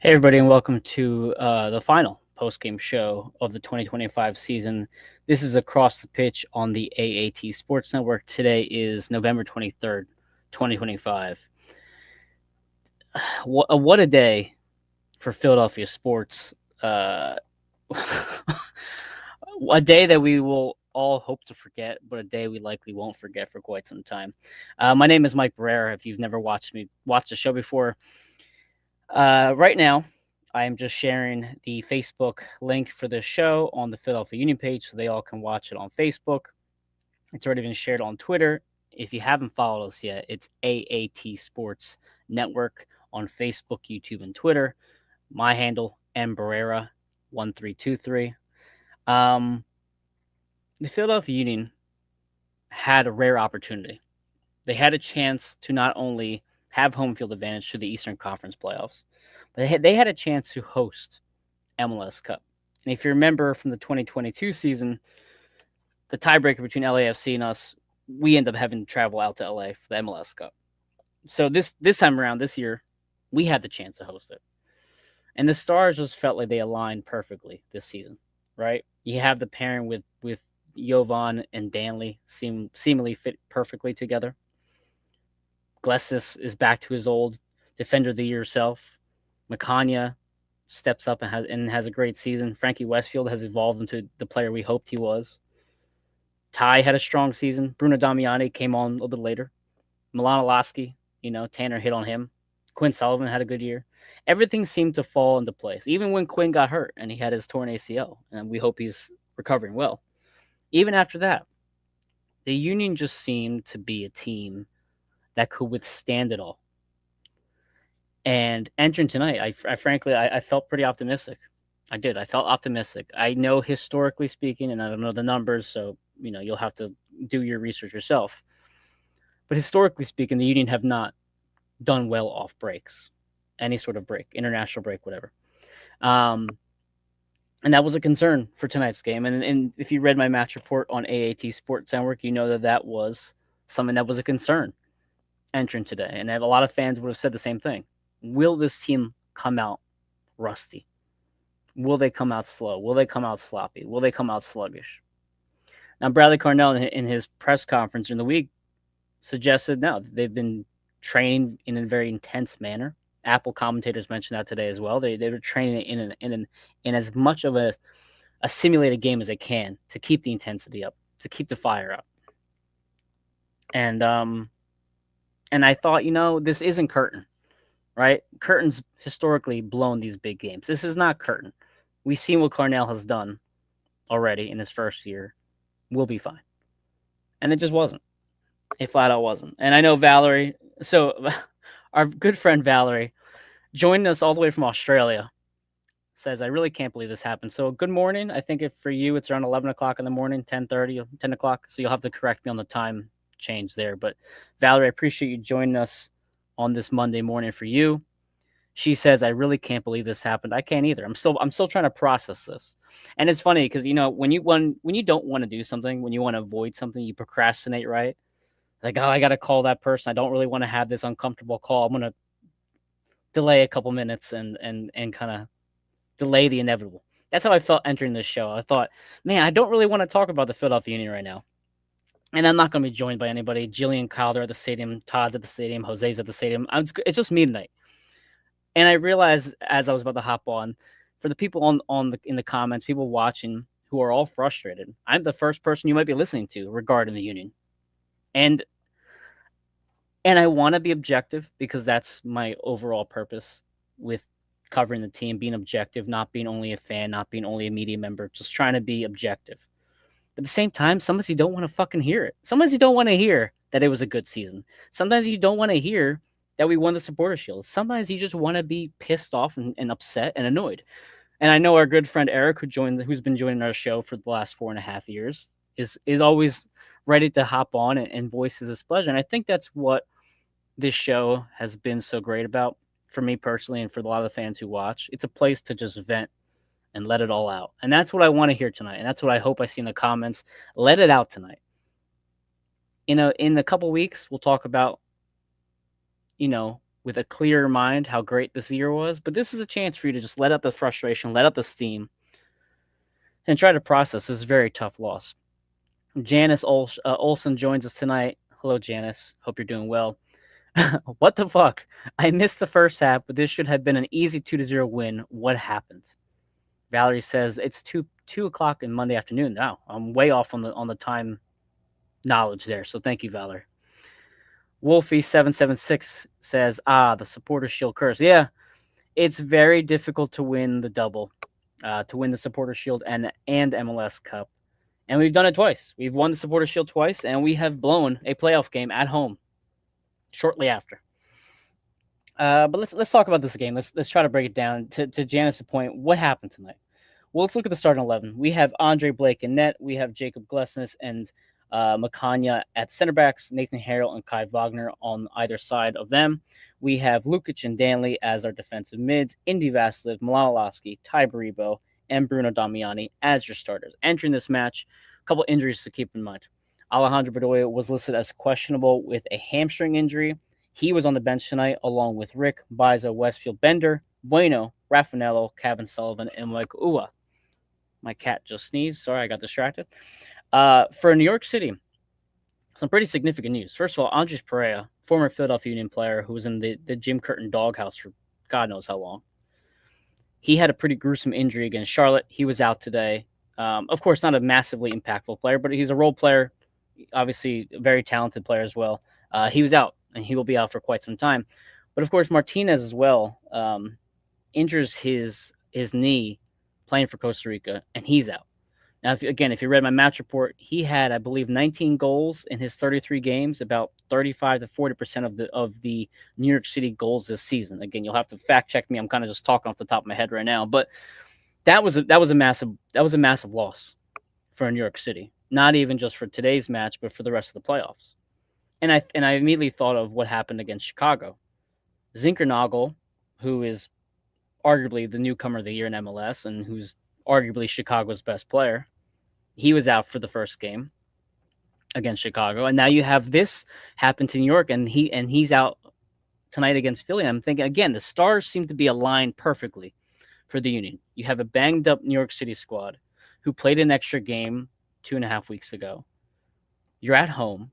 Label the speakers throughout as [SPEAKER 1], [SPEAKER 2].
[SPEAKER 1] Hey, everybody, and welcome to the final post-game show of the 2025 season. This is Across the Pitch on the AAT Sports Network. Today is November 23rd, 2025. What a day for Philadelphia sports. A day that we will all hope to forget, but a day we likely won't forget for quite some time. My name is Mike Barrera. If you've never watched the show before, right now, I am just sharing the Facebook link for this show on the Philadelphia Union page so they all can watch it on Facebook. It's already been shared on Twitter. If you haven't followed us yet, it's AAT Sports Network on Facebook, YouTube, and Twitter. My handle, mbarrera1323. The Philadelphia Union had a rare opportunity. They had a chance to not only have home field advantage to the Eastern Conference playoffs, but they had a chance to host MLS Cup. And if you remember from the 2022 season, the tiebreaker between LAFC and us, we end up having to travel out to LA for the MLS Cup. So this time around, this year, we had the chance to host it. And the stars just felt like they aligned perfectly this season, right? You have the pairing with Jovan and Danley seemingly fit perfectly together. Glessis is back to his old defender of the year self. Makanya steps up and has a great season. Frankie Westfield has evolved into the player we hoped he was. Ty had a strong season. Bruno Damiani came on a little bit later. Milan Lasky, Tanner hit on him. Quinn Sullivan had a good year. Everything seemed to fall into place, even when Quinn got hurt and he had his torn ACL, and we hope he's recovering well. Even after that, the Union just seemed to be a team that could withstand it all. And entering tonight, I frankly felt pretty optimistic. I did. I felt optimistic. I know historically speaking, and I don't know the numbers, so you'll have to do your research yourself. But historically speaking, the Union have not done well off breaks, any sort of break, international break, whatever. And that was a concern for tonight's game. And if you read my match report on AAT Sports Network, you know that was something that was a concern entering today. And a lot of fans would have said the same thing. Will this team come out rusty? Will they come out slow? Will they come out sloppy? Will they come out sluggish? Now, Bradley Cornell, in his press conference during the week, suggested no, they've been training in a very intense manner. Apple commentators mentioned that today as well. They were training in as much of a simulated game as they can to keep the intensity up, to keep the fire up. And I thought, this isn't Curtin. Right? Curtin's historically blown these big games. This is not Curtin. We've seen what Cornell has done already in his first year. We'll be fine. And it just wasn't. It flat out wasn't. And I know Valerie, so our good friend Valerie, joined us all the way from Australia, says, I really can't believe this happened. So good morning. I think for you, it's around 11 o'clock in the morning, 10:30, 10 o'clock. So you'll have to correct me on the time change there. But Valerie, I appreciate you joining us on this Monday morning for you. She says, I really can't believe this happened. I can't either. I'm still trying to process this. And it's funny because when you don't want to do something, when you want to avoid something, you procrastinate, right? Like, oh, I gotta call that person. I don't really want to have this uncomfortable call. I'm gonna delay a couple minutes and kind of delay the inevitable. That's how I felt entering this show. I thought, man, I don't really want to talk about the Philadelphia Union right now. And I'm not going to be joined by anybody. Jillian Calder at the stadium, Todd's at the stadium, Jose's at the stadium. It's just me tonight. And I realized as I was about to hop on, for the people in the comments, people watching who are all frustrated, I'm the first person you might be listening to regarding the Union. And I want to be objective because that's my overall purpose with covering the team, being objective, not being only a fan, not being only a media member, just trying to be objective. At the same time, sometimes you don't want to fucking hear it. Sometimes you don't want to hear that it was a good season. Sometimes you don't want to hear that we won the Supporter Shield. Sometimes you just want to be pissed off and upset and annoyed. And I know our good friend Eric, who's been joining our show for the last 4.5 years, is always ready to hop on and voice his displeasure. And I think that's what this show has been so great about for me personally and for a lot of the fans who watch. It's a place to just vent and let it all out. And that's what I want to hear tonight. And that's what I hope I see in the comments. Let it out tonight. In a couple weeks, we'll talk about, with a clearer mind how great this year was. But this is a chance for you to just let out the frustration, let out the steam, and try to process this very tough loss. Janice Olson joins us tonight. Hello, Janice. Hope you're doing well. What the fuck? I missed the first half, but this should have been an easy 2-0 win. What happened? Valerie says it's 2 o'clock in Monday afternoon. Now I'm way off on the time knowledge there. So thank you, Valerie. Wolfie776 says, the supporter shield curse. Yeah, it's very difficult to win the double, to win the supporter shield and MLS Cup. And we've done it twice. We've won the supporter shield twice, and we have blown a playoff game at home shortly after. But let's talk about this game. Let's try to break it down. To Janice's point, what happened tonight? Well, let's look at the starting 11. We have Andre Blake in net. We have Jacob Glesnes and Makanya at center backs, Nathan Harrell and Kai Wagner on either side of them. We have Lukic and Danley as our defensive mids, Indy Vasiliev, Malalowski, Ty Baribo, and Bruno Damiani as your starters. Entering this match, a couple injuries to keep in mind. Alejandro Bedoya was listed as questionable with a hamstring injury. He was on the bench tonight along with Rick, Biza, Westfield, Bender, Bueno, Raffanello, Kevin Sullivan, and Mike Ua. My cat just sneezed. Sorry, I got distracted. For New York City, some pretty significant news. First of all, Andres Pereira, former Philadelphia Union player who was in the Jim Curtin doghouse for God knows how long. He had a pretty gruesome injury against Charlotte. He was out today. Of course, not a massively impactful player, but he's a role player, obviously a very talented player as well. He was out, and he will be out for quite some time. But, of course, Martinez as well injures his knee playing for Costa Rica, and he's out. Now, if you read my match report, he had, I believe, 19 goals in his 33 games, about 35 to 40% of the New York City goals this season. Again, you'll have to fact check me. I'm kind of just talking off the top of my head right now, but that was a massive loss for New York City. Not even just for today's match, but for the rest of the playoffs. And I immediately thought of what happened against Chicago. Zinkernagel, who is arguably the newcomer of the year in MLS and who's arguably Chicago's best player, he was out for the first game against Chicago. And now you have this happen to New York, and he's out tonight against Philly. I'm thinking, again, the stars seem to be aligned perfectly for the Union. You have a banged-up New York City squad who played an extra game 2.5 weeks ago. You're at home.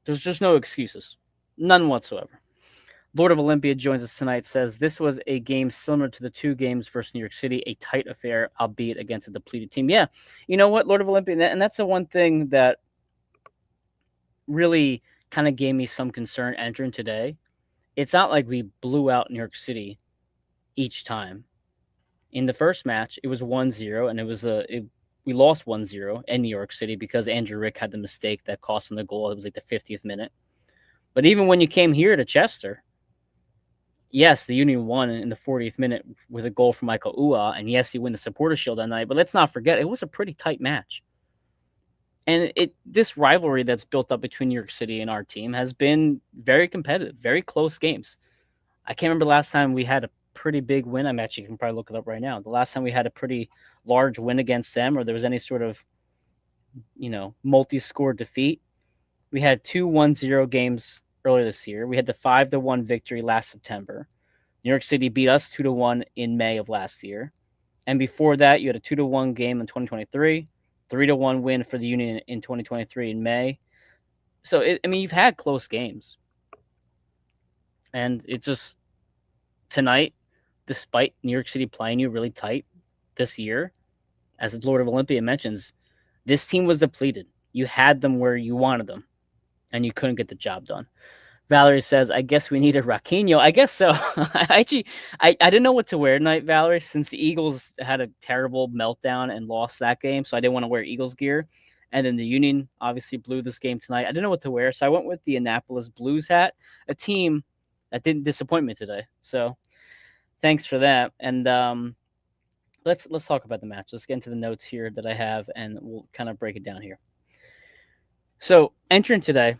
[SPEAKER 1] There's just no excuses. None whatsoever. Lord of Olympia joins us tonight, says this was a game similar to the 2 games versus New York City, a tight affair, albeit against a depleted team. Yeah, you know what, Lord of Olympia, and that's the one thing that really kind of gave me some concern entering today. It's not like we blew out New York City each time. In the first match, it was 1-0, and we lost 1-0 in New York City because Andrew Rick had the mistake that cost him the goal. It was like the 50th minute. But even when you came here to Chester, yes, the Union won in the 40th minute with a goal from Michael Ua, and yes, he won the Supporter Shield that night, but let's not forget, it was a pretty tight match. And this rivalry that's built up between New York City and our team has been very competitive, very close games. I can't remember the last time we had a pretty big win. I'm actually, you can probably look it up right now. The last time we had a pretty large win against them, or there was any sort of, multi-score defeat. We had 2 1-0 games earlier this year. We had the 5-1 victory last September. New York City beat us 2-1 in May of last year. And before that, you had a 2-1 game in 2023, 3-1 win for the Union in 2023 in May. So, you've had close games. And it just, tonight, despite New York City playing you really tight this year, as the Lord of Olympia mentions, this team was depleted. You had them where you wanted them, and you couldn't get the job done. Valerie says, I guess we need a Raquinho. I guess so. I didn't know what to wear tonight, Valerie, since the Eagles had a terrible meltdown and lost that game, so I didn't want to wear Eagles gear. And then the Union obviously blew this game tonight. I didn't know what to wear, so I went with the Annapolis Blues hat, a team that didn't disappoint me today. So thanks for that. And let's talk about the match. Let's get into the notes here that I have, and we'll kind of break it down here. So entering today,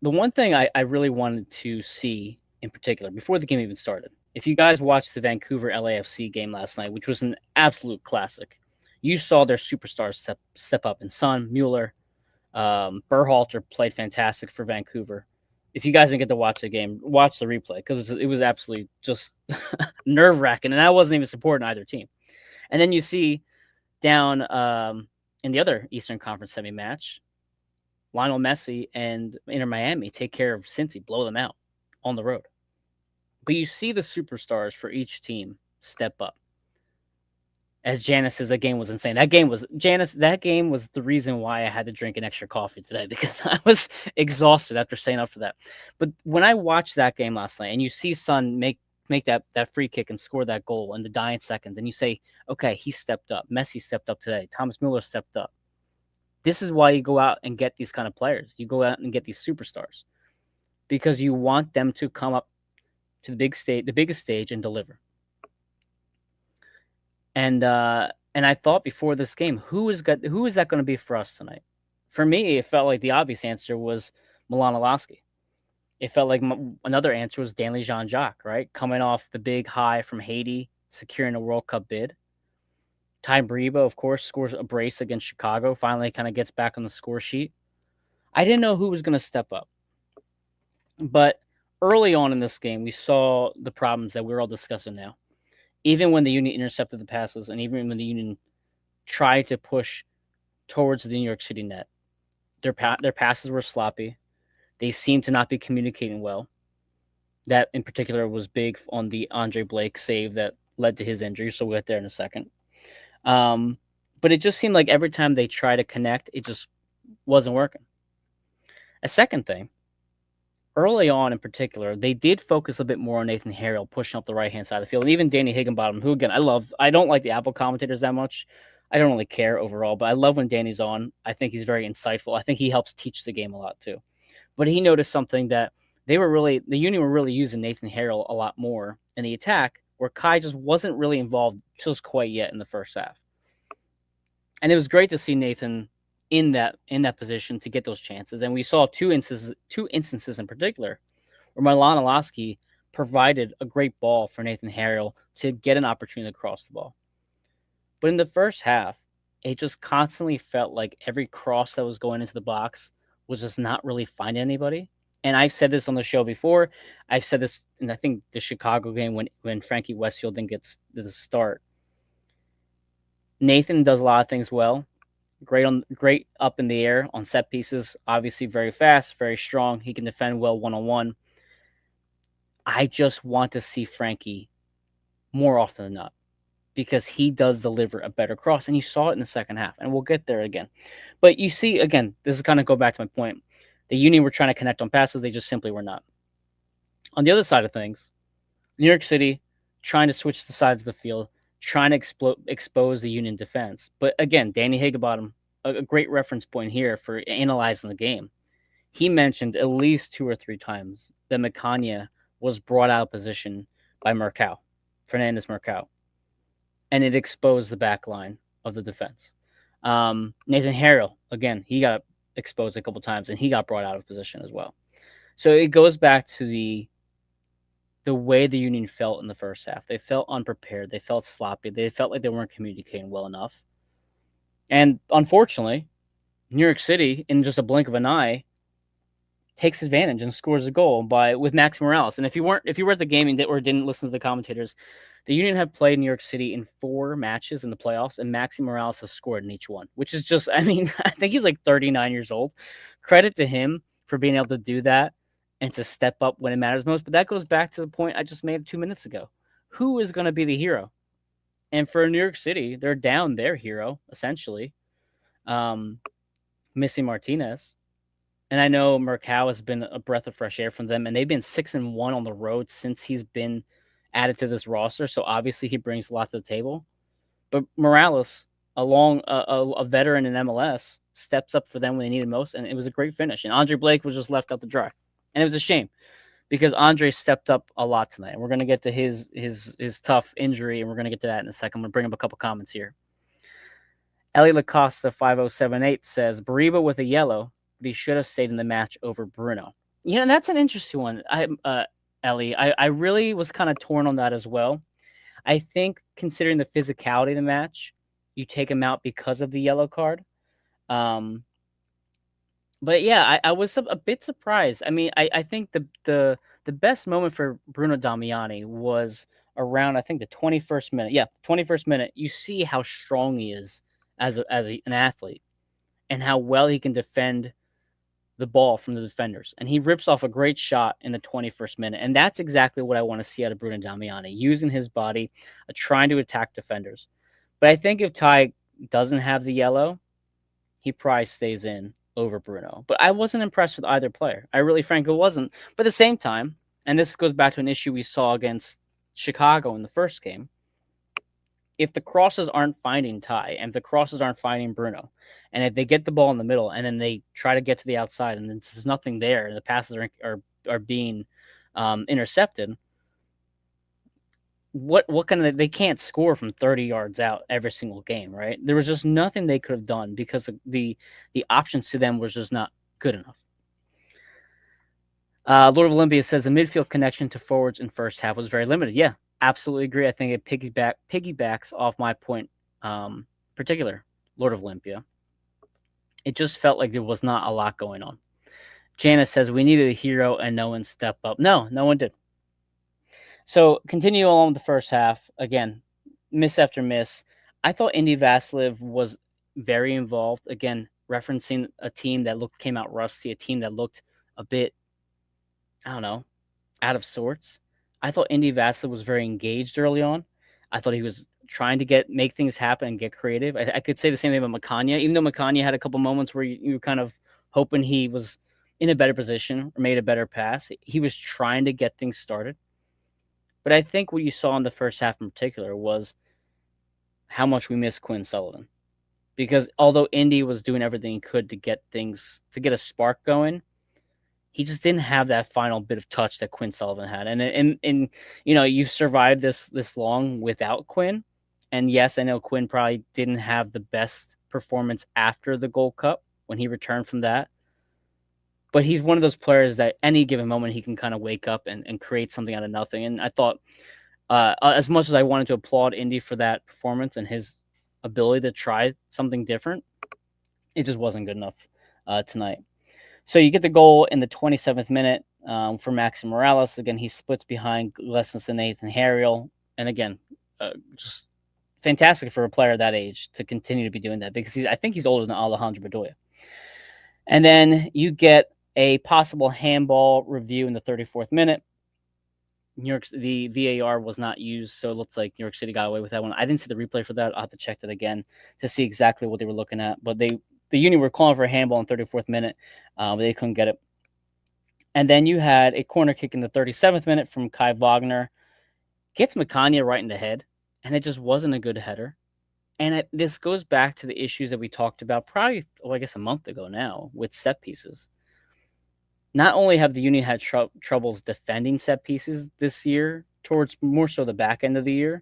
[SPEAKER 1] the one thing I really wanted to see in particular before the game even started, if you guys watched the Vancouver LAFC game last night, which was an absolute classic, you saw their superstars step up. And Son, Mueller, Berhalter played fantastic for Vancouver. If you guys didn't get to watch the game, watch the replay because it was absolutely just nerve wracking, and I wasn't even supporting either team. And then you see down in the other Eastern Conference semi match, Lionel Messi and Inter Miami take care of Cincy, blow them out on the road. But you see the superstars for each team step up. As Janice says, that game was insane. That game was the reason why I had to drink an extra coffee today because I was exhausted after staying up for that. But when I watched that game last night and you see Son make that free kick and score that goal in the dying seconds, and you say, okay, he stepped up. Messi stepped up today. Thomas Muller stepped up. This is why you go out and get these kind of players. You go out and get these superstars because you want them to come up to the biggest stage, and deliver. And I thought before this game, who is that going to be for us tonight? For me, it felt like the obvious answer was Milan Alaski. It felt like another answer was Danley Jean-Jacques, right? Coming off the big high from Haiti, securing a World Cup bid. Ty Briba, of course, scores a brace against Chicago, finally kind of gets back on the score sheet. I didn't know who was going to step up. But early on in this game, we saw the problems that we're all discussing now. Even when the Union intercepted the passes and even when the Union tried to push towards the New York City net, their passes were sloppy. They seemed to not be communicating well. That in particular was big on the Andre Blake save that led to his injury, so we'll get there in a second. But it just seemed like every time they tried to connect, it just wasn't working. A second thing, early on in particular, they did focus a bit more on Nathan Harrell pushing up the right-hand side of the field. And even Danny Higginbottom, who, again, I don't like the Apple commentators that much. I don't really care overall, but I love when Danny's on. I think he's very insightful. I think he helps teach the game a lot too. But he noticed something that the Union were really using Nathan Harrell a lot more in the attack, where Kai just wasn't really involved just quite yet in the first half. And it was great to see Nathan in that position to get those chances. And we saw two instances in particular where Milan Alaski provided a great ball for Nathan Harrell to get an opportunity to cross the ball. But in the first half, it just constantly felt like every cross that was going into the box was just not really finding anybody. And I've said this on the show before. I've said this in, I think, the Chicago game when Frankie Westfield didn't get the start. Nathan does a lot of things well. Great up in the air on set pieces. Obviously very fast, very strong. He can defend well one-on-one. I just want to see Frankie more often than not because he does deliver a better cross, and you saw it in the second half, and we'll get there again. But you see, again, this is kind of go back to my point. The Union were trying to connect on passes. They just simply were not. On the other side of things, New York City trying to switch the sides of the field, trying to expose the Union defense. But again, Danny Higginbottom, a great reference point here for analyzing the game. He mentioned at least 2 or 3 times that Macania was brought out of position by Fernandez Mercado. And it exposed the back line of the defense. Nathan Harrell, again, he got exposed a couple times, and he got brought out of position as well. So it goes back to the way the Union felt in the first half. They felt unprepared. They felt sloppy. They felt like they weren't communicating well enough. And unfortunately, New York City, in just a blink of an eye, takes advantage and scores a goal with Maxi Morales. And if you were at the game or didn't listen to the commentators, the Union have played New York City in 4 matches in the playoffs, and Maxi Morales has scored in each one, which is just, I mean, I think he's like 39 years old. Credit to him for being able to do that and to step up when it matters most. But that goes back to the point I just made 2 minutes ago. Who is going to be the hero? And for New York City, they're down their hero, essentially, Missy Martinez. And I know Mercado has been a breath of fresh air from them, and they've been 6-1 on the road since he's been added to this roster. So obviously he brings a lot to the table. But Morales, along a veteran in MLS, steps up for them when they needed most, and it was a great finish. And Andre Blake was just left out to dry. And it was a shame because Andre stepped up a lot tonight. And we're going to get to his tough injury, and we're going to get to that in a second. I'm going to bring up a couple comments here. Ellie Lacosta 5078 says, Bariba with a yellow, but he should have stayed in the match over Bruno. You know, that's an interesting one. Ellie, I really was kind of torn on that as well. I think considering the physicality of the match, you take him out because of the yellow card. But yeah, I was a bit surprised. I mean, I think the best moment for Bruno Damiani was around, I think, the 21st minute. Yeah, 21st minute. You see how strong he is an athlete and how well he can defend the ball from the defenders. And he rips off a great shot in the 21st minute. And that's exactly what I want to see out of Bruno Damiani, using his body, trying to attack defenders. But I think if Ty doesn't have the yellow, he probably stays in over Bruno. But I wasn't impressed with either player. I really, frankly, wasn't. But at the same time, and this goes back to an issue we saw against Chicago in the first game, if the crosses aren't finding Ty, and if the crosses aren't finding Bruno, and if they get the ball in the middle and then they try to get to the outside and there's nothing there and the passes are being intercepted, what can they can't score from 30 yards out every single game, right? There was just nothing they could have done because the options to them was just not good enough. Lord of Olympia says the midfield connection to forwards in first half was very limited. Yeah, absolutely agree. I think it piggybacks off my point, particular Lord of Olympia. It just felt like there was not a lot going on. Janice says we needed a hero and no one stepped up. No one did. So continue along with the first half. Again, miss after miss. I thought Indy Vasiliev was very involved. Again, referencing a team that came out rusty, a team that looked a bit, I don't know, out of sorts. I thought Indy Vasiliev was very engaged early on. I thought he was trying to make things happen and get creative. I could say the same thing about Makanya, even though Makanya had a couple moments where you were kind of hoping he was in a better position or made a better pass. He was trying to get things started. But I think what you saw in the first half in particular was how much we missed Quinn Sullivan. Because although Indy was doing everything he could to get a spark going, he just didn't have that final bit of touch that Quinn Sullivan had. And you've survived this long without Quinn. And yes, I know Quinn probably didn't have the best performance after the Gold Cup when he returned from that. But he's one of those players that any given moment he can kind of wake up and create something out of nothing. And I thought, as much as I wanted to applaud Indy for that performance and his ability to try something different, it just wasn't good enough tonight. So you get the goal in the 27th minute for Maxim Morales. Again, he splits behind less than Nathan Harriel. And again, just fantastic for a player that age to continue to be doing that because I think he's older than Alejandro Bedoya. And then you get a possible handball review in the 34th minute. The VAR was not used, so it looks like New York City got away with that one. I didn't see the replay for that. I'll have to check that again to see exactly what they were looking at. But the Union were calling for a handball in 34th minute, but they couldn't get it. And then you had a corner kick in the 37th minute from Kai Wagner. Gets Makanya right in the head, and it just wasn't a good header. And this goes back to the issues that we talked about probably, I guess, a month ago now with set pieces. Not only have the Union had troubles defending set pieces this year, towards more so the back end of the year,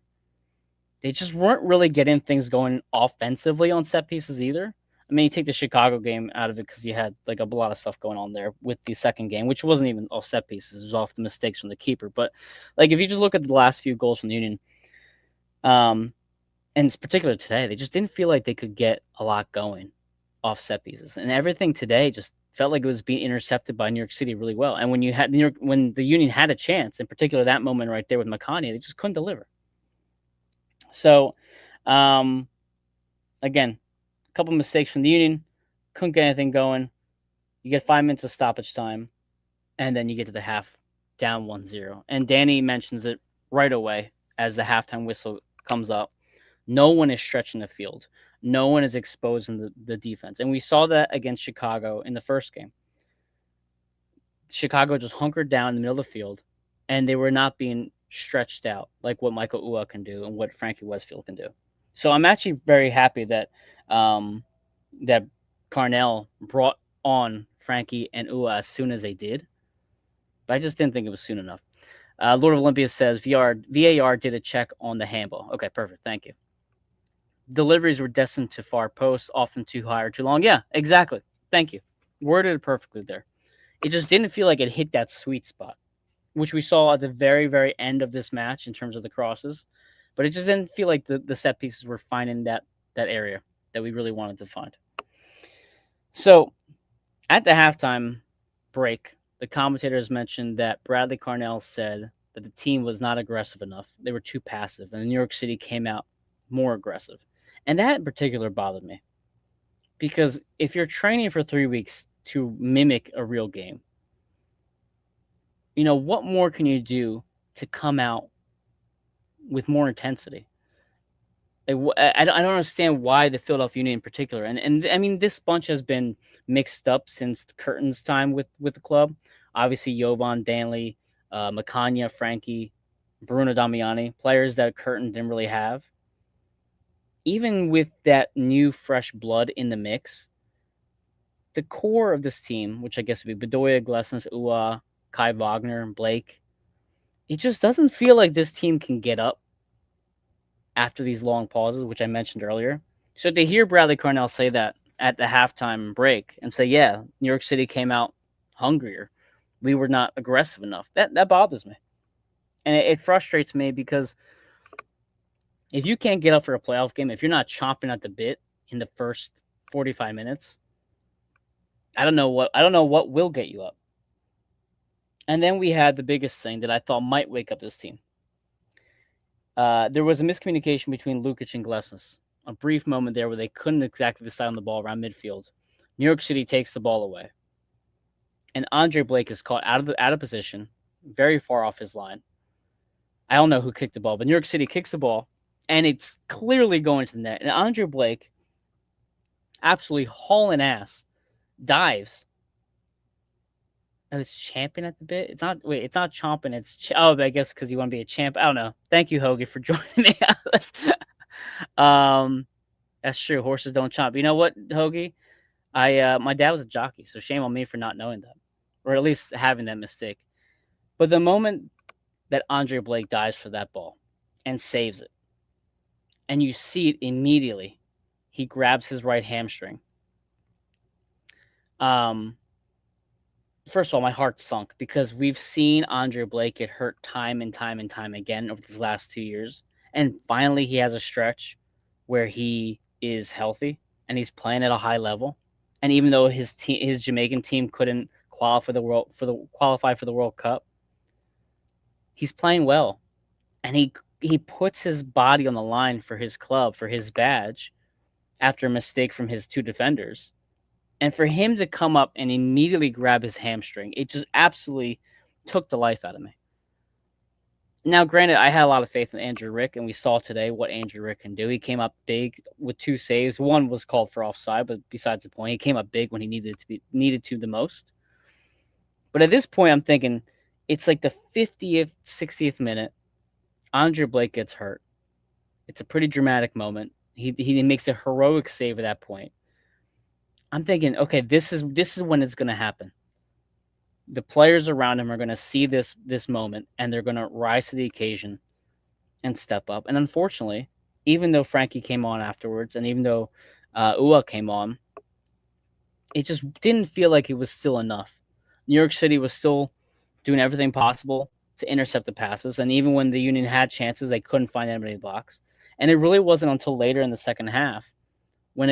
[SPEAKER 1] they just weren't really getting things going offensively on set pieces either. I mean, you take the Chicago game out of it because you had like a lot of stuff going on there with the second game, which wasn't even off set pieces; it was off the mistakes from the keeper. But like, if you just look at the last few goals from the Union, and it's particular today, they just didn't feel like they could get a lot going off set pieces, and everything today just felt like it was being intercepted by New York City really well. And when when the Union had a chance, in particular that moment right there with Makanya, they just couldn't deliver. So, again, a couple mistakes from the Union, couldn't get anything going. You get 5 minutes of stoppage time, and then you get to the half, down 1-0. And Danny mentions it right away as the halftime whistle comes up. No one is stretching the field. No one is exposing the defense. And we saw that against Chicago in the first game. Chicago just hunkered down in the middle of the field, and they were not being stretched out like what Michael Ua can do and what Frankie Westfield can do. So I'm actually very happy that that Carnell brought on Frankie and Ua as soon as they did. But I just didn't think it was soon enough. Lord of Olympia says VAR did a check on the handball. Okay, perfect. Thank you. Deliveries were destined to far posts, often too high or too long. Yeah, exactly. Thank you. Worded it perfectly there. It just didn't feel like it hit that sweet spot, which we saw at the very, very end of this match in terms of the crosses. But it just didn't feel like the set pieces were finding that area that we really wanted to find. So At the halftime break, the commentators mentioned that Bradley Carnell said that the team was not aggressive enough. They were too passive, and New York City came out more aggressive. And that in particular bothered me because if you're training for 3 weeks to mimic a real game, what more can you do to come out with more intensity? I don't understand why the Philadelphia Union in particular, and I mean this bunch has been mixed up since Curtin's time with the club. Obviously, Jovan, Danley, Macania, Frankie, Bruno Damiani, players that Curtin didn't really have. Even with that new fresh blood in the mix, the core of this team, which I guess would be Bedoya, Glesnes, Ua, Kai Wagner, and Blake, it just doesn't feel like this team can get up after these long pauses, which I mentioned earlier. So to hear Bradley Cornell say that at the halftime break and say, yeah, New York City came out hungrier. We were not aggressive enough. That bothers me. And it frustrates me because if you can't get up for a playoff game, if you're not chomping at the bit in the first 45 minutes, I don't know what will get you up. And then we had the biggest thing that I thought might wake up this team. There was a miscommunication between Lukic and Glesnes. A brief moment there where they couldn't exactly decide on the ball around midfield. New York City takes the ball away, and Andre Blake is caught out of position, very far off his line. I don't know who kicked the ball, but New York City kicks the ball, and it's clearly going to the net. And Andre Blake, absolutely hauling ass, dives. Oh, it's champing at the bit. It's not. Wait, it's not chomping. It's I guess because you want to be a champ. I don't know. Thank you, Hoagie, for joining me. That's true. Horses don't chomp. You know what, Hoagie? My dad was a jockey, so shame on me for not knowing that, or at least having that mistake. But the moment that Andre Blake dives for that ball and saves it, and you see it immediately, he grabs his right hamstring. First of all, my heart sunk because we've seen Andre Blake get hurt time and time and time again over these last 2 years, and finally he has a stretch where he is healthy and he's playing at a high level. And even though his Jamaican team couldn't qualify for the World Cup, he's playing well, and he puts his body on the line for his club, for his badge, after a mistake from his two defenders. And for him to come up and immediately grab his hamstring, it just absolutely took the life out of me. Now, granted, I had a lot of faith in Andrew Rick, and we saw today what Andrew Rick can do. He came up big with 2 saves. One was called for offside, but besides the point, he came up big when he needed to the most. But at this point, I'm thinking it's like the 50th, 60th minute. Andre Blake gets hurt. It's a pretty dramatic moment. He makes a heroic save at that point. I'm thinking, okay, this is when it's going to happen. The players around him are going to see this moment, and they're going to rise to the occasion and step up. And unfortunately, even though Frankie came on afterwards, and even though Ua came on, it just didn't feel like it was still enough. New York City was still doing everything possible to intercept the passes, and even when the Union had chances, they couldn't find anybody in the box. And it really wasn't until later in the second half when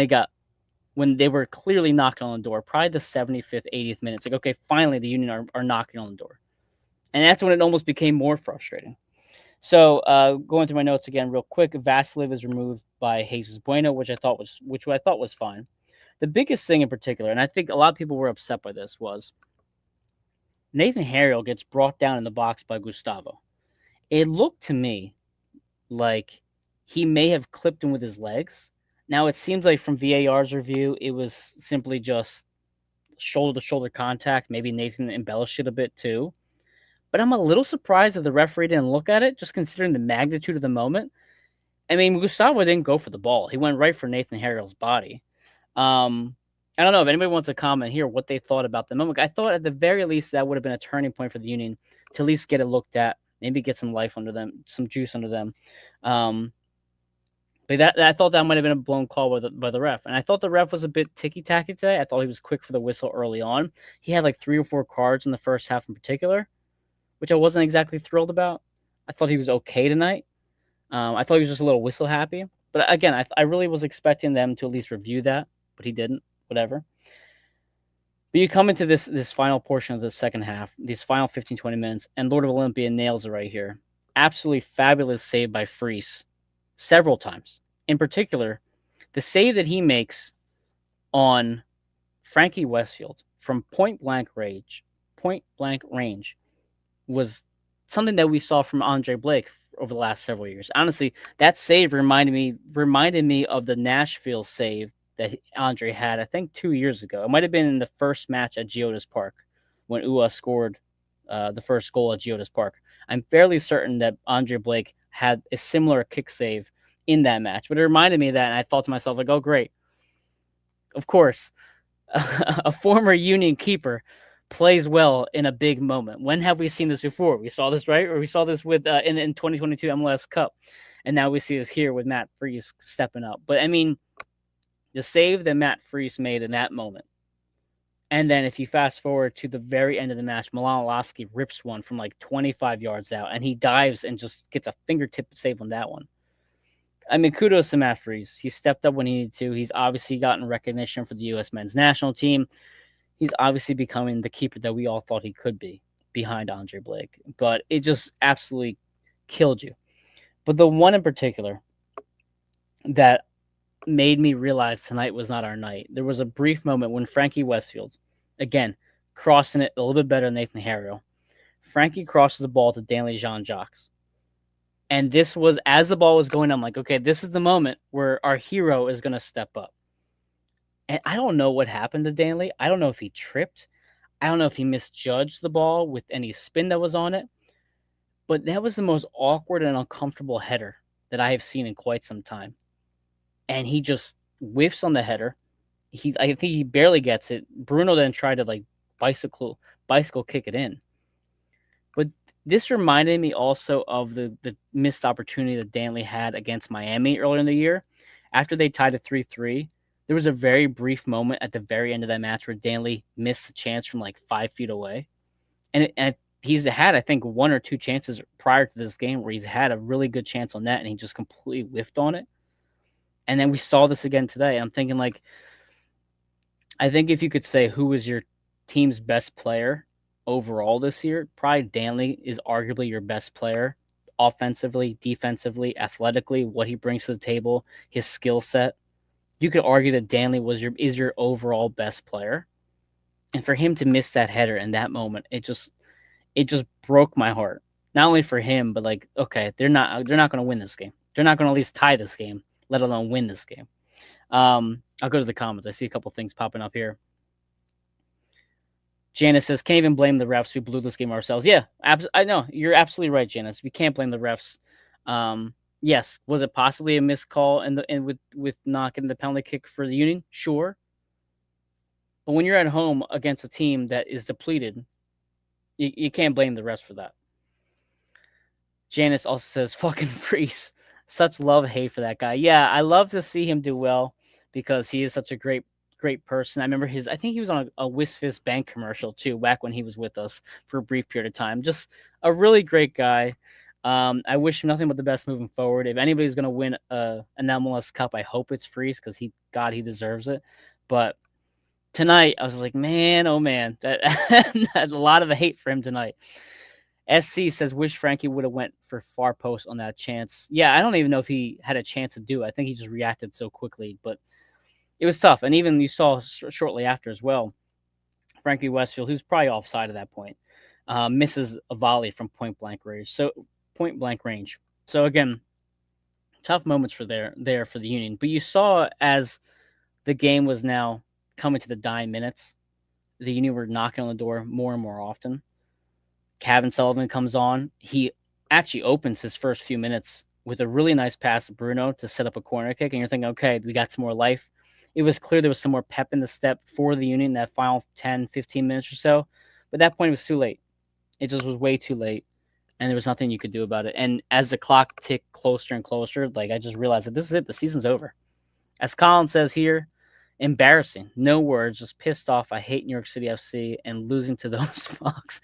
[SPEAKER 1] they were clearly knocking on the door, probably the 75th, 80th minute. It's like, okay, finally the Union are knocking on the door. And that's when it almost became more frustrating. So going through my notes again real quick, Vasilev is removed by Jesus Bueno, which I thought was fine. The biggest thing in particular, and I think a lot of people were upset by this, was Nathan Harriel gets brought down in the box by Gustavo. It looked to me like he may have clipped him with his legs. Now, it seems like from VAR's review, it was simply just shoulder-to-shoulder contact. Maybe Nathan embellished it a bit too. But I'm a little surprised that the referee didn't look at it, just considering the magnitude of the moment. I mean, Gustavo didn't go for the ball. He went right for Nathan Harriel's body. I don't know if anybody wants to comment here what they thought about the moment. I thought at the very least that would have been a turning point for the Union to at least get it looked at, maybe get some life under them, some juice under them. But I thought that might have been a blown call by the ref. And I thought the ref was a bit ticky-tacky today. I thought he was quick for the whistle early on. He had like 3 or 4 cards in the first half in particular, which I wasn't exactly thrilled about. I thought he was okay tonight. I thought he was just a little whistle happy. But again, I really was expecting them to at least review that, but he didn't. Whatever. But you come into this final portion of the second half, these final 15, 20 minutes, and Lord of Olympia nails it right here. Absolutely fabulous save by Freese several times. In particular, the save that he makes on Frankie Westfield from point blank range was something that we saw from Andre Blake over the last several years. Honestly, that save reminded me of the Nashville save that Andre had, I think 2 years ago. It might have been in the first match at Geoda's Park when Ua scored the first goal at Geoda's Park. I'm fairly certain that Andre Blake had a similar kick save in that match, but it reminded me of that, and I thought to myself, like, oh, great. Of course, a former Union keeper plays well in a big moment. When have we seen this before? We saw this, right? Or we saw this with in 2022 MLS Cup, and now we see this here with Matt Freese stepping up. But I mean, the save that Matt Freese made in that moment, and then if you fast forward to the very end of the match, Milan Lasky rips one from like 25 yards out, and he dives and just gets a fingertip save on that one. I mean, kudos to Matt Freese. He stepped up when he needed to. He's obviously gotten recognition for the U.S. men's national team. He's obviously becoming the keeper that we all thought he could be behind Andre Blake. But it just absolutely killed you. But the one in particular that made me realize tonight was not our night, there was a brief moment when Frankie Westfield, again, crossing it a little bit better than Nathan Harriel. Frankie crosses the ball to Danley Jean-Jacques. And this was, as the ball was going, I'm like, okay, this is the moment where our hero is going to step up. And I don't know what happened to Danley. I don't know if he tripped. I don't know if he misjudged the ball with any spin that was on it. But that was the most awkward and uncomfortable header that I have seen in quite some time. And he just whiffs on the header. I think he barely gets it. Bruno then tried to like bicycle kick it in. But this reminded me also of the missed opportunity that Danley had against Miami earlier in the year. After they tied it 3-3, there was a very brief moment at the very end of that match where Danley missed the chance from like 5 feet away. And he's had, I think, 1 or 2 chances prior to this game where he's had a really good chance on that, and he just completely whiffed on it. And then we saw this again today. I'm thinking, like, I think if you could say who was your team's best player overall this year, probably Danley is arguably your best player offensively, defensively, athletically, what he brings to the table, his skill set. You could argue that Danley is your overall best player. And for him to miss that header in that moment, it just broke my heart. Not only for him, but like, okay, they're not going to win this game. They're not going to at least tie this game, let alone win this game. I'll go to the comments. I see a couple things popping up here. Janice says, can't even blame the refs who blew this game ourselves. Yeah, I know. You're absolutely right, Janice. We can't blame the refs. Yes, was it possibly a missed call and with not getting the penalty kick for the Union? Sure. But when you're at home against a team that is depleted, you can't blame the refs for that. Janice also says, fucking Freese. Such love-hate for that guy. Yeah, I love to see him do well because he is such a great person. I remember I think he was on a Wisfist Bank commercial too, back when he was with us for a brief period of time. Just a really great guy. I wish him nothing but the best moving forward. If anybody's going to win an MLS Cup, I hope it's Freese because he deserves it. But tonight, I was like, man, oh man, that a lot of hate for him tonight. SC says, wish Frankie would have went for far post on that chance. Yeah, I don't even know if he had a chance to do it. I think he just reacted so quickly, but it was tough. And even you saw shortly after as well, Frankie Westfield, who's probably offside at that point, misses a volley from point blank range. So again, tough moments there for the Union. But you saw as the game was now coming to the dying minutes, the Union were knocking on the door more and more often. Kevin Sullivan comes on. He actually opens his first few minutes with a really nice pass to Bruno to set up a corner kick. And you're thinking, okay, we got some more life. It was clear there was some more pep in the step for the Union that final 10, 15 minutes or so. But at that point, it was too late. It just was way too late. And there was nothing you could do about it. And as the clock ticked closer and closer, like I just realized that this is it. The season's over. As Colin says here, embarrassing. No words. Just pissed off. I hate New York City FC and losing to those fucks.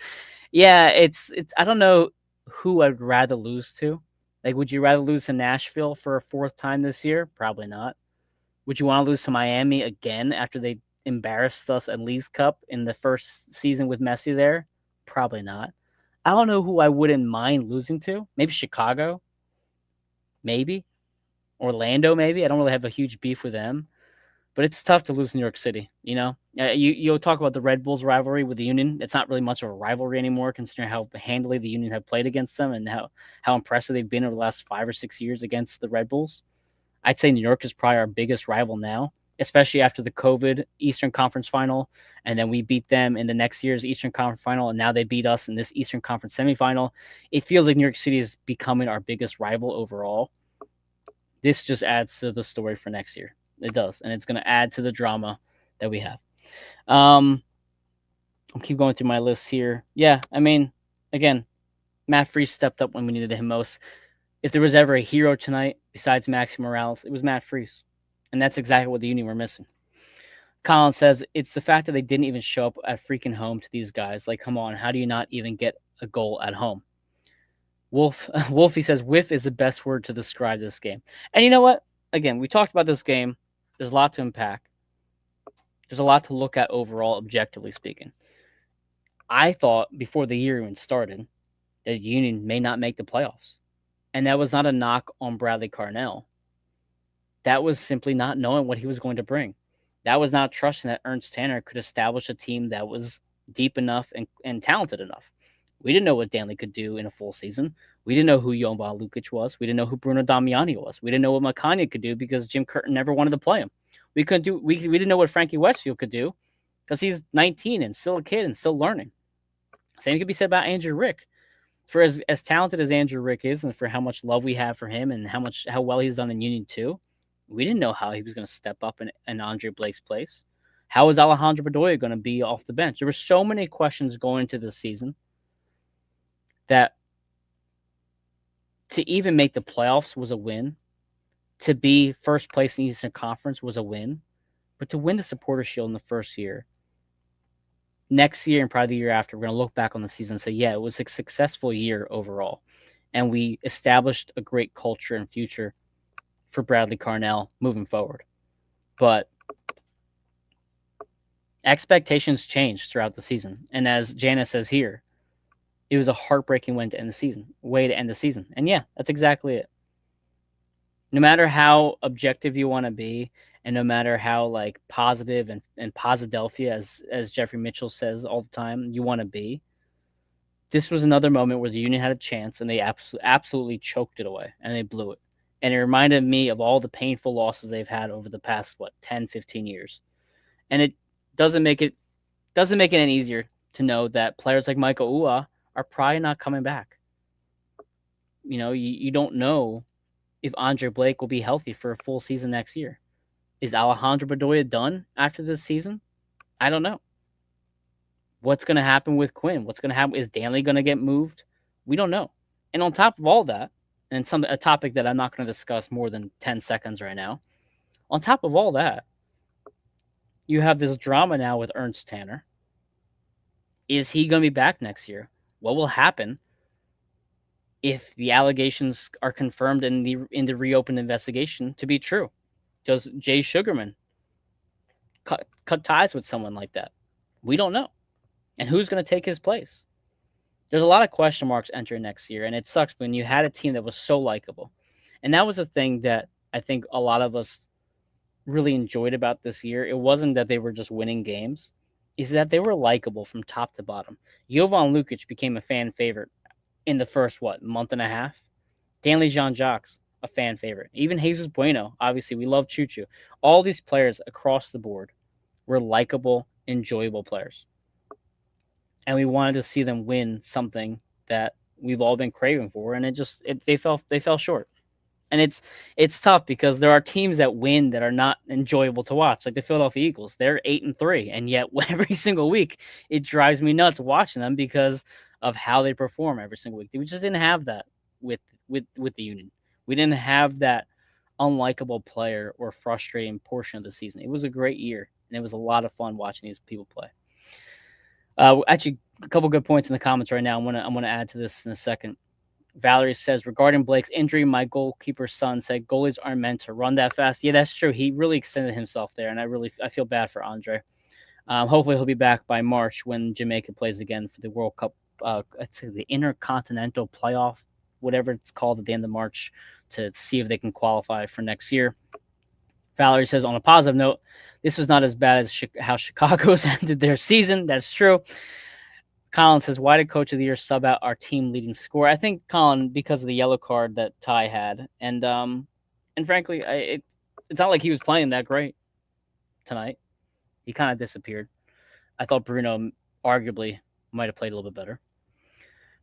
[SPEAKER 1] Yeah, it's. I don't know who I'd rather lose to. Like, would you rather lose to Nashville for a 4th time this year? Probably not. Would you want to lose to Miami again after they embarrassed us at Leagues Cup in the first season with Messi there? Probably not. I don't know who I wouldn't mind losing to. Maybe Chicago. Maybe. Orlando, maybe. I don't really have a huge beef with them. But it's tough to lose New York City, you know? You'll talk about the Red Bulls rivalry with the Union. It's not really much of a rivalry anymore, considering how handily the Union have played against them and how impressive they've been over the last 5 or 6 years against the Red Bulls. I'd say New York is probably our biggest rival now, especially after the COVID Eastern Conference Final, and then we beat them in the next year's Eastern Conference Final, and now they beat us in this Eastern Conference semifinal. It feels like New York City is becoming our biggest rival overall. This just adds to the story for next year. It does, and it's going to add to the drama that we have. I'll keep going through my list here. Yeah, I mean, again, Matt Freese stepped up when we needed him most. If there was ever a hero tonight besides Maxi Morales, it was Matt Freese. And that's exactly what the Union were missing. Colin says, it's the fact that they didn't even show up at freaking home to these guys. Like, come on, how do you not even get a goal at home? Wolfie says, whiff is the best word to describe this game. And you know what? Again, we talked about this game. There's a lot to unpack. There's a lot to look at overall, objectively speaking. I thought before the year even started that Union may not make the playoffs. And that was not a knock on Bradley Carnell. That was simply not knowing what he was going to bring. That was not trusting that Ernst Tanner could establish a team that was deep enough and talented enough. We didn't know what Danley could do in a full season. We didn't know who Jovan Lukic was. We didn't know who Bruno Damiani was. We didn't know what Makanya could do because Jim Curtin never wanted to play him. We didn't know what Frankie Westfield could do because he's 19 and still a kid and still learning. Same could be said about Andrew Rick. For as talented as Andrew Rick is and for how much love we have for him and how well he's done in Union 2, we didn't know how he was going to step up in Andre Blake's place. How was Alejandro Bedoya going to be off the bench? There were so many questions going into this season that to even make the playoffs was a win. To be first place in the Eastern Conference was a win. But to win the Supporter Shield in the first year, next year and probably the year after, we're going to look back on the season and say, yeah, it was a successful year overall. And we established a great culture and future for Bradley Carnell moving forward. But expectations changed throughout the season. And as Janice says here, it was a heartbreaking way to end the season. And yeah, that's exactly it. No matter how objective you want to be, and no matter how like positive and Posidelphia, as Jeffrey Mitchell says all the time, you want to be, this was another moment where the Union had a chance and they absolutely choked it away and they blew it. And it reminded me of all the painful losses they've had over the past, 10, 15 years. And it doesn't make it any easier to know that players like Michael Ua are probably not coming back. You know, you don't know if Andre Blake will be healthy for a full season next year. Is Alejandro Bedoya done after this season? I don't know. What's going to happen with Quinn? What's going to happen? Is Danley going to get moved? We don't know. And on top of all that, and a topic that I'm not going to discuss more than 10 seconds right now, on top of all that, you have this drama now with Ernst Tanner. Is he going to be back next year? What will happen if the allegations are confirmed in the reopened investigation to be true? Does Jay Sugarman cut ties with someone like that? We don't know. And who's going to take his place? There's a lot of question marks entering next year, and it sucks when you had a team that was so likable. And that was the thing that I think a lot of us really enjoyed about this year. It wasn't that they were just winning games. It's that they were likable from top to bottom. Jovan Lukic became a fan favorite in the first, month and a half? Danley Jean-Jacques, a fan favorite. Even Jesus Bueno, obviously, we love Choo Choo. All these players across the board were likable, enjoyable players. And we wanted to see them win something that we've all been craving for, and they fell short. And it's tough because there are teams that win that are not enjoyable to watch, like the Philadelphia Eagles. They're 8-3, and yet every single week it drives me nuts watching them because of how they perform every single week. We just didn't have that with the Union. We didn't have that unlikable player or frustrating portion of the season. It was a great year, and it was a lot of fun watching these people play. Actually, a couple good points in the comments right now. I'm gonna add to this in a second. Valerie says, regarding Blake's injury, my goalkeeper's son said goalies aren't meant to run that fast. Yeah, that's true. He really extended himself there, and I feel bad for Andre. Hopefully, he'll be back by March when Jamaica plays again for the World Cup. I'd say the Intercontinental Playoff, whatever it's called, at the end of March, to see if they can qualify for next year. Valerie says, on a positive note, this was not as bad as how Chicago's ended their season. That's true. Colin says, why did Coach of the Year sub out our team leading scorer? I think, Colin, because of the yellow card that Ty had. And frankly, it's not like he was playing that great tonight. He kind of disappeared. I thought Bruno arguably might have played a little bit better.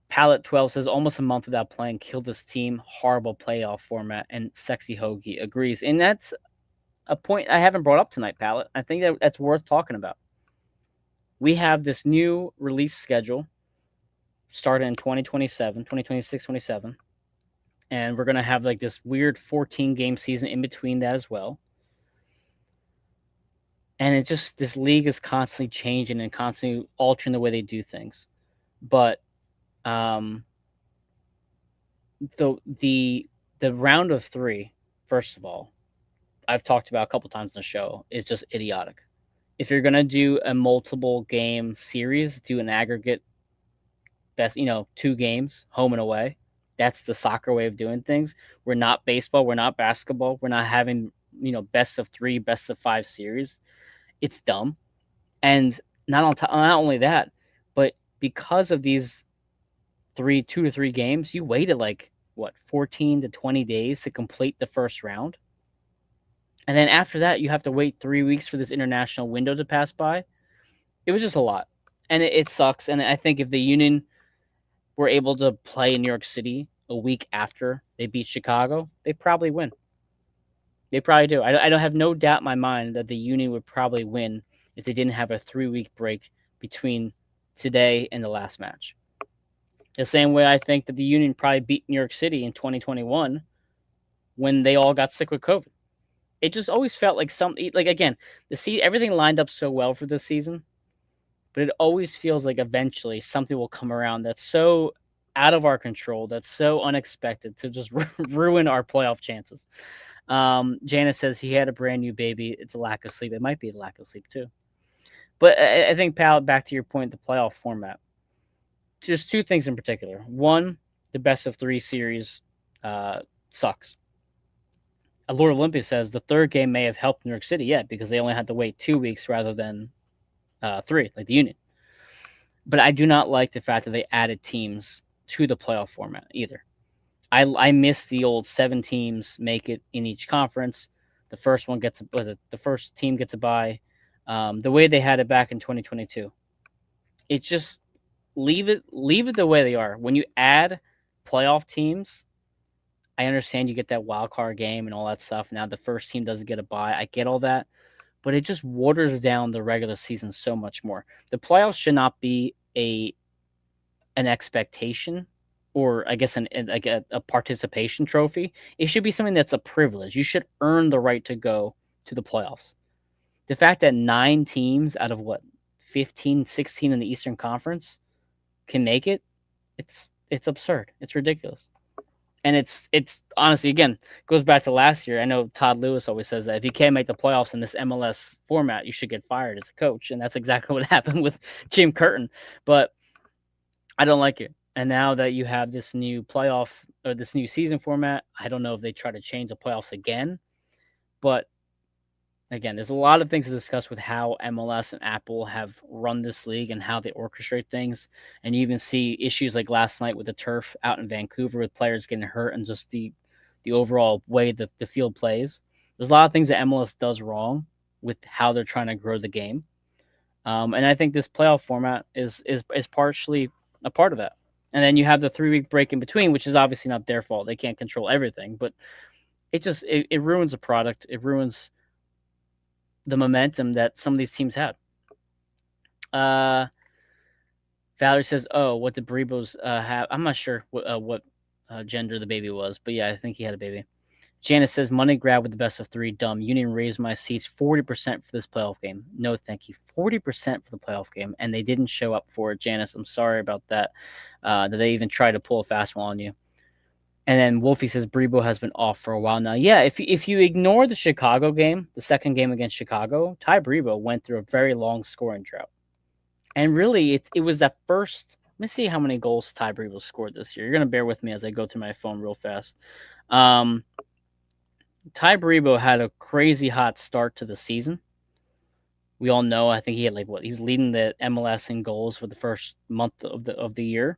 [SPEAKER 1] Pallet 12 says, almost a month without playing killed this team. Horrible playoff format. And Sexy Hoagie agrees. And that's a point I haven't brought up tonight, Pallet. I think that's worth talking about. We have this new release schedule starting in 2027, 2026, 27. And we're going to have like this weird 14-game season in between that as well. And it just, this league is constantly changing and constantly altering the way they do things. But the round of 3, first of all, I've talked about a couple times on the show, is just idiotic. If you're gonna do a multiple game series, do an aggregate best, 2 games, home and away. That's the soccer way of doing things. We're not baseball, we're not basketball, we're not having, best of 3, best of 5 series. It's dumb. And not only that, but because of these 2 to 3 games, you waited 14 to 20 days to complete the first round. And then after that, you have to wait 3 weeks for this international window to pass by. It was just a lot. And it sucks. And I think if the Union were able to play in New York City a week after they beat Chicago, they probably win. They probably do. I don't have no doubt in my mind that the Union would probably win if they didn't have a 3-week break between today and the last match. The same way I think that the Union probably beat New York City in 2021 when they all got sick with COVID. It just always felt like again, everything lined up so well for this season, but it always feels like eventually something will come around that's so out of our control, that's so unexpected to just ruin our playoff chances. Janice says he had a brand new baby. It's a lack of sleep. It might be a lack of sleep too. But I think, Pal, back to your point, the playoff format. Just 2 things in particular. One, the best of 3 series sucks. Lord of Olympia says the 3rd game may have helped New York City yet because they only had to wait 2 weeks rather than 3, like the Union. But I do not like the fact that they added teams to the playoff format either. I miss the old 7 teams make it in each conference. The first team gets a bye. The way they had it back in 2022. It's just leave it the way they are. When you add playoff teams, I understand you get that wild card game and all that stuff. Now the first team doesn't get a bye. I get all that, but it just waters down the regular season so much more. The playoffs should not be an expectation, or I guess a participation trophy. It should be something that's a privilege. You should earn the right to go to the playoffs. The fact that 9 teams out of 15, 16 in the Eastern Conference can make it, it's absurd. It's ridiculous. And it's honestly, again, goes back to last year. I know Todd Lewis always says that if you can't make the playoffs in this MLS format, you should get fired as a coach. And that's exactly what happened with Jim Curtin. But I don't like it. And now that you have this new playoff or this new season format, I don't know if they try to change the playoffs again. But again, there's a lot of things to discuss with how MLS and Apple have run this league and how they orchestrate things. And you even see issues like last night with the turf out in Vancouver with players getting hurt and just the overall way that the field plays. There's a lot of things that MLS does wrong with how they're trying to grow the game. And I think this playoff format is partially a part of that. And then you have the 3-week break in between, which is obviously not their fault. They can't control everything, but it ruins a product. It ruins the momentum that some of these teams had. Valerie says, "Oh, what did Baribos have?" I'm not sure what gender the baby was, but yeah, I think he had a baby. Janice says, "Money grab with the best of 3. Dumb. Union raised my seats 40% for this playoff game. No, thank you. 40% for the playoff game, and they didn't show up for it." Janice, I'm sorry about that. That they even tried to pull a fast one on you. And then Wolfie says Brebo has been off for a while now. Yeah, if you ignore the Chicago game, the second game against Chicago, Ty Brebo went through a very long scoring drought. And really, it was that first. Let me see how many goals Ty Brebo scored this year. You're gonna bear with me as I go through my phone real fast. Ty Brebo had a crazy hot start to the season. We all know. I think he had he was leading the MLS in goals for the first month of the year.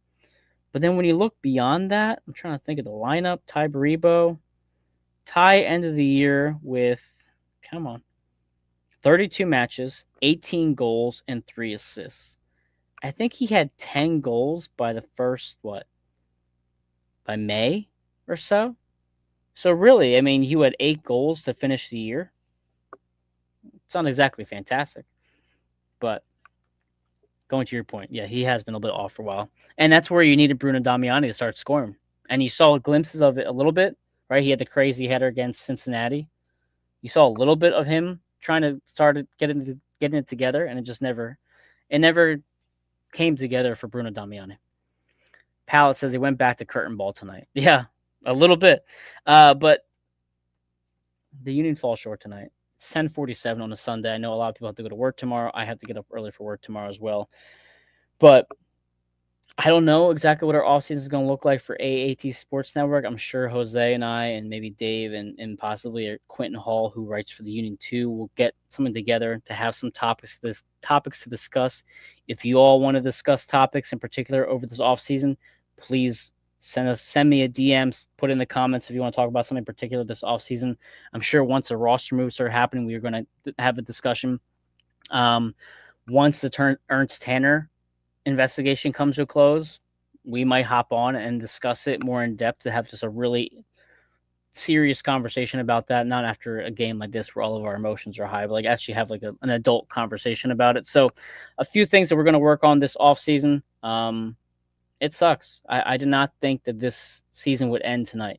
[SPEAKER 1] But then when you look beyond that, I'm trying to think of the lineup. Ty Brebo, Ty ended the year with, come on, 32 matches, 18 goals, and 3 assists. I think he had 10 goals by the first, by May or so. So really, I mean, you had 8 goals to finish the year. It's not exactly fantastic. But going to your point, yeah, he has been a little bit off for a while. And that's where you needed Bruno Damiani to start scoring. And you saw glimpses of it a little bit, right? He had the crazy header against Cincinnati. You saw a little bit of him trying to start getting it together, and it never came together for Bruno Damiani. Pallet says he went back to curtain ball tonight. Yeah, a little bit. But the Union falls short tonight. It's 10:47 on a Sunday. I know a lot of people have to go to work tomorrow. I have to get up early for work tomorrow as well. But I don't know exactly what our offseason is going to look like for AAT Sports Network. I'm sure Jose and I and maybe Dave and possibly Quentin Hall, who writes for the Union too, will get something together to have some topics to discuss. If you all want to discuss topics in particular over this offseason, please send me a DM, put in the comments if you want to talk about something in particular this offseason. I'm sure once the roster moves are happening, we are going to have a discussion. Once the Ernst Tanner investigation comes to a close, we might hop on and discuss it more in depth to have just a really serious conversation about that. Not after a game like this where all of our emotions are high, but like actually have like an adult conversation about it. So a few things that we're going to work on this off season. It sucks. I did not think that this season would end tonight.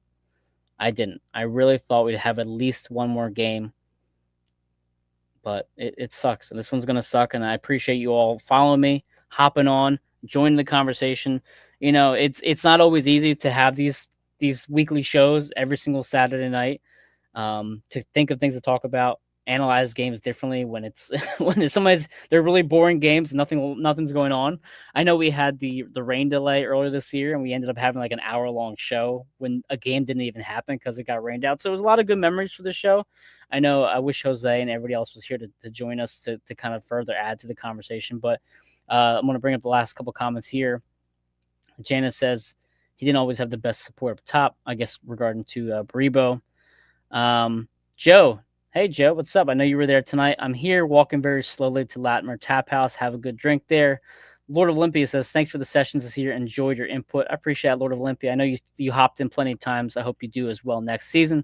[SPEAKER 1] I didn't. I really thought we'd have at least one more game, but it sucks. And this one's going to suck. And I appreciate you all following me, hopping on, joining the conversation. You know, it's not always easy to have these weekly shows every single Saturday night, to think of things to talk about, analyze games differently when it's they're really boring games, nothing's going on. I know we had the rain delay earlier this year, and we ended up having like an hour-long show when a game didn't even happen because it got rained out. So it was a lot of good memories for the show. I know I wish Jose and everybody else was here to join us to kind of further add to the conversation. But I'm going to bring up the last couple comments here. Janice says he didn't always have the best support up top, I guess, regarding to Brebo. Joe, hey Joe, what's up? I know you were there tonight. I'm here walking very slowly to Latimer Tap House. Have a good drink there. Lord of Olympia says, thanks for the sessions this year. Enjoyed your input. I appreciate it, Lord of Olympia. I know you hopped in plenty of times. I hope you do as well next season.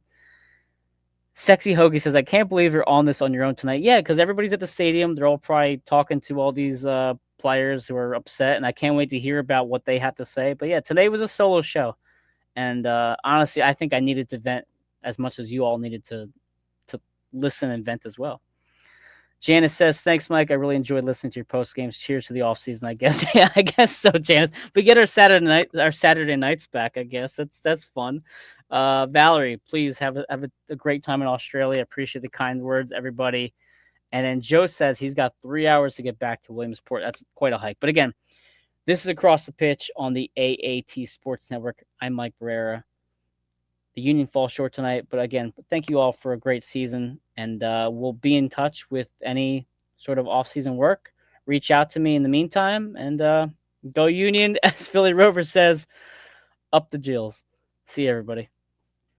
[SPEAKER 1] Sexy Hoagie says, I can't believe you're on this on your own tonight. Yeah, because everybody's at the stadium. They're all probably talking to all these players who are upset, and I can't wait to hear about what they have to say. But yeah, today was a solo show. And honestly, I think I needed to vent as much as you all needed to listen and vent as well. Janice says, thanks, Mike. I really enjoyed listening to your post games. Cheers to the off season, I guess. Yeah, I guess so, Janice. We get our Saturday nights back, I guess. That's fun. Valerie, please have a great time in Australia. Appreciate the kind words, everybody. And then Joe says he's got 3 hours to get back to Williamsport. That's quite a hike. But again, this is Across the Pitch on the AAT Sports Network. I'm Mike Barrera. The Union falls short tonight, but again, thank you all for a great season, and we'll be in touch with any sort of off-season work. Reach out to me in the meantime, and go Union, as Philly Rover says, up the Jills. See you, everybody.